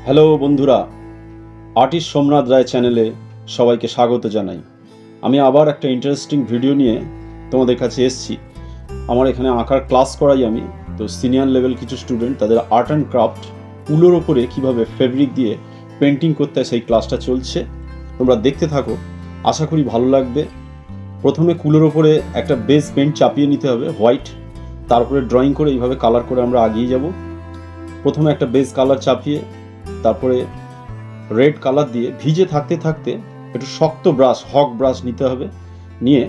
Hello বন্ধুরা, artist Somnath রায় চ্যানেলে সবাইকে স্বাগত জানাই। আমি আবার একটা ইন্টারেস্টিং ভিডিও নিয়ে তোমাদের কাছে এসেছি। আমার এখানে আঁকার ক্লাস করাই আমি, তো সিনিয়র লেভেল কিছু স্টুডেন্ট তাদের আর্ট অ্যান্ড ক্রাফট উলোর ওপরে কীভাবে ফেব্রিক দিয়ে পেন্টিং করতে হয় সেই ক্লাসটা চলছে। তোমরা দেখতে থাকো, আশা করি ভালো লাগবে। প্রথমে কুলোর ওপরে একটা বেস পেন্ট চাপিয়ে নিতে হবে হোয়াইট, তারপরে ড্রয়িং করে এইভাবে কালার করে আমরা এগিয়ে যাব। প্রথমে একটা বেস কালার চাপিয়ে তারপরে রেড কালার দিয়ে ভিজে থাকতে থাকতে একটু শক্ত ব্রাশ, হক ব্রাশ নিতে হবে, নিয়ে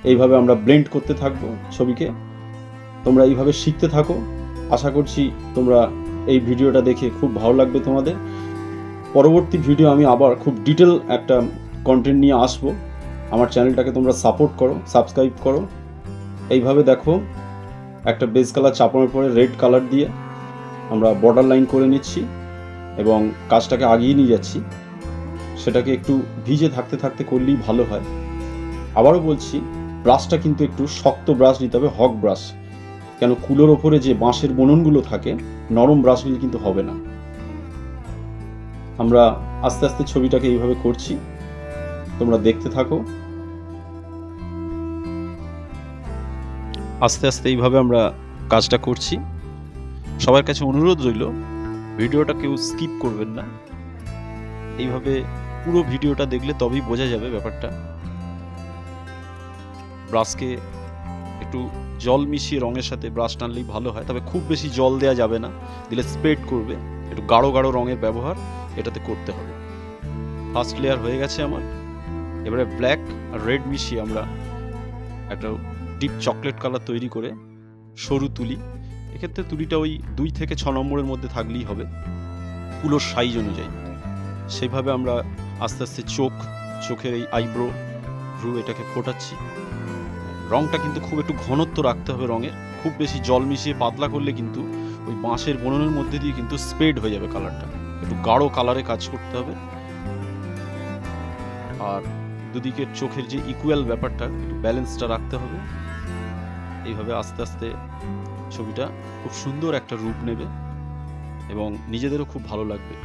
এইভাবে আমরা ব্লেন্ড করতে থাকবো ছবিকে। তোমরা এইভাবে শিখতে থাকো, আশা করছি তোমরা এই ভিডিওটা দেখে খুব ভালো লাগবে তোমাদের। পরবর্তী ভিডিও আমি আবার খুব ডিটেল একটা কন্টেন্ট নিয়ে আসবো। আমার চ্যানেলটাকে তোমরা সাপোর্ট করো, সাবস্ক্রাইব করো। এইভাবে দেখো, একটা বেস কালার চাপানোর পরে রেড কালার দিয়ে আমরা বর্ডার লাইন করে নিচ্ছি এবং কাজটাকে আগিয়ে নিয়ে যাচ্ছি। সেটাকে একটু ভিজে থাকতে থাকতে করলেই ভালো হয়। আবারও বলছি, ব্রাশটা কিন্তু একটু শক্ত ব্রাশ নিতে হবে, হক ব্রাশ, কেন কুলোর ওপরে যে বাঁশের বুননগুলো থাকে নরম ব্রাশ নিলে কিন্তু হবে না। আমরা আস্তে আস্তে ছবিটাকে এইভাবে করছি, তোমরা দেখতে থাকো। আস্তে আস্তে এইভাবে আমরা কাজটা করছি। সবার কাছে অনুরোধ রইল, ভিডিওটা কেউ স্কিপ করবেন না। এইভাবে পুরো ভিডিওটা দেখলে তবেই বোঝা যাবে ব্যাপারটা। ব্রাশকে একটু জল মিশিয়ে রঙের সাথে ব্রাশ টানলেই ভালো হয়, তবে খুব বেশি জল দেওয়া যাবে না, দিলে স্প্রেড করবে। একটু গাঢ় গাঢ় রঙের ব্যবহার এটাতে করতে হবে। ফার্স্ট লেয়ার হয়ে গেছে আমার। এবারে ব্ল্যাক আর রেড মিশিয়ে আমরা একটা ডিপ চকলেট কালার তৈরি করে সরু তুলি। এক্ষেত্রে তুলিটা ওই 2 থেকে 6 নম্বরের মধ্যে থাকলেই হবে, কুলোর সাইজ অনুযায়ী। সেইভাবে আমরা আস্তে আস্তে চোখের এই আইব্রো, ভ্রু এটাকে ফোটাচ্ছি। রংটা কিন্তু খুব একটু ঘনত্ব রাখতে হবে রঙের। খুব বেশি জল মিশিয়ে পাতলা করলে কিন্তু ওই বাঁশের বুননের মধ্যে দিয়ে কিন্তু স্প্রেড হয়ে যাবে কালারটা। একটু গাঢ় কালারে কাজ করতে হবে। আর দুদিকে চোখের যে ইকুয়াল ব্যাপারটা, একটু ব্যালেন্সটা রাখতে হবে। এইভাবে আস্তে আস্তে ছবিটা খুব সুন্দর একটা রূপ নেবে এবং নিজেদেরও খুব ভালো লাগবে।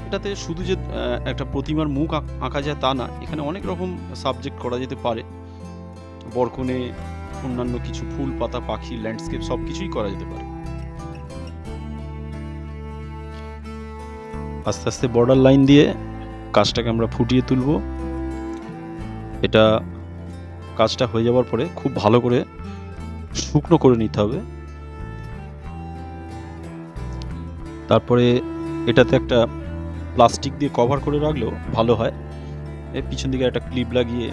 এটাতে শুধু যে একটা প্রতিমার মুখ আঁকা যায় তা না, এখানে অনেক রকম সাবজেক্ট করা যেতে পারে। বরকনে অন্যান্য কিছু ফুল, পাতা, পাখি, ল্যান্ডস্কেপ সব কিছুই করা যেতে পারে। আস্তে আস্তে বর্ডার লাইন দিয়ে কাজটাকে আমরা ফুটিয়ে তুলব। এটা কাজটা হয়ে যাওয়ার পরে খুব ভালো করে শুকনো করে নিতে হবে। তারপরে এটাতে একটা প্লাস্টিক দিয়ে কভার করে রাখলেও ভালো হয়। এর পিছন দিকে একটা ক্লিপ লাগিয়ে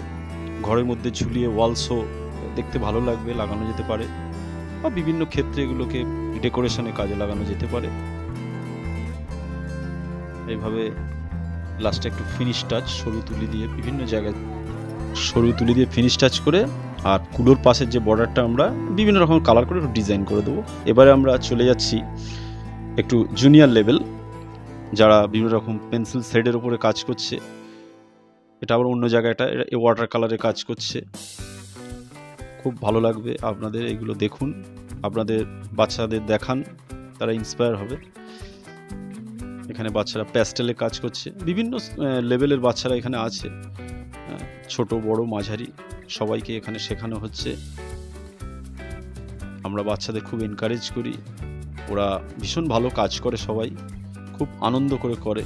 ঘরের মধ্যে ঝুলিয়ে ওয়ালসও দেখতে ভালো লাগবে, লাগানো যেতে পারে, বা বিভিন্ন ক্ষেত্রে এগুলোকে ডেকোরেশনে কাজে লাগানো যেতে পারে। এইভাবে লাস্টে একটু ফিনিশ টাচ সরু তুলি দিয়ে বিভিন্ন জায়গায় ফিনিশ টাচ করে, আর কুলোর পাশের যে বর্ডারটা আমরা বিভিন্ন রকম কালার করে একটু ডিজাইন করে দেবো। এবারে আমরা চলে যাচ্ছি একটু জুনিয়র লেভেল, যারা বিভিন্ন রকম পেন্সিল শেডের উপরে কাজ করছে। এটা আবার অন্য জায়গাটা ওয়াটার কালারে কাজ করছে, খুব ভালো লাগবে আপনাদের। এগুলো দেখুন, আপনাদের বাচ্চাদের দেখান, তারা ইন্সপায়ার হবে। এখানে বাচ্চারা প্যাস্টেলে কাজ করছে, বিভিন্ন লেভেলের বাচ্চারা এখানে আছে, ছোট বড় মাঝারি সবাইকে এখানে শেখানো হচ্ছে। আমরা বাচ্চাদের খুব এনকারেজ করি, ওরা ভীষণ ভালো কাজ করে, সবাই খুব আনন্দ করে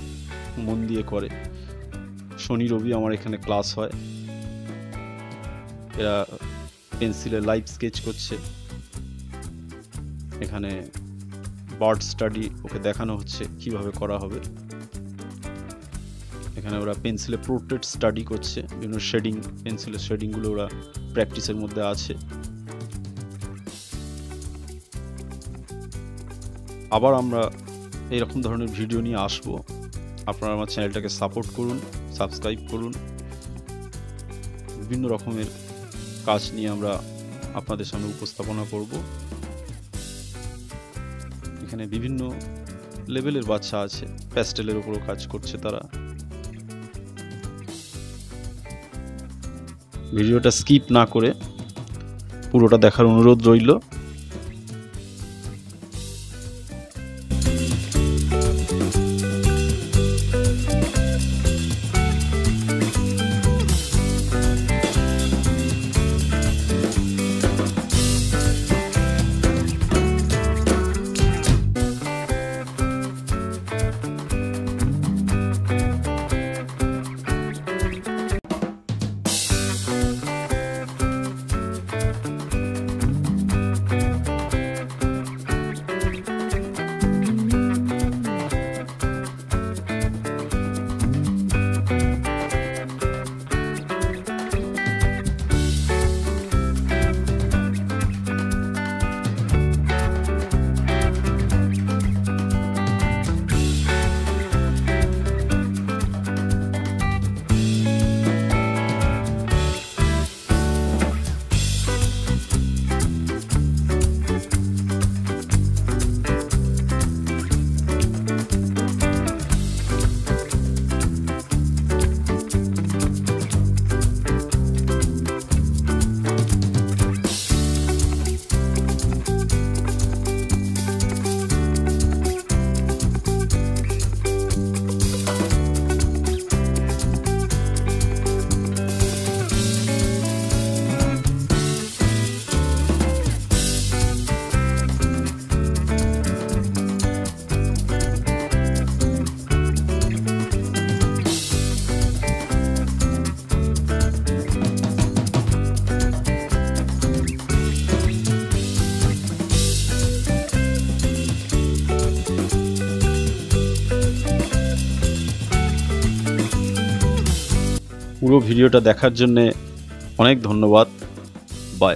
মন দিয়ে করে। শনি রবি আমার এখানে ক্লাস হয়। এরা পেন্সিলে লাইভ স্কেচ করছে, এখানে বার্ড স্টাডি ওকে দেখানো হচ্ছে কিভাবে করা হবে। এখানে ওরা পেন্সিলে পোর্ট্রেট স্টাডি করছে, বিভিন্ন শেডিং, পেন্সিলের শেডিংগুলো ওরা প্র্যাকটিসের মধ্যে আছে। আবার আমরা এইরকম ধরনের ভিডিও নিয়ে আসবো। আপনারা আমার চ্যানেলটাকে সাপোর্ট করুন, সাবস্ক্রাইব করুন। বিভিন্ন রকমের কাজ নিয়ে আমরা আপনাদের সামনে উপস্থাপনা করব। এখানে বিভিন্ন লেভেলের বাচ্চা আছে, প্যাস্টেলের উপরও কাজ করছে তারা। ভিডিওটা স্কিপ না করে পুরোটা দেখার অনুরোধ রইল। পুরো ভিডিওটা দেখার জন্যে অনেক ধন্যবাদ। বাই।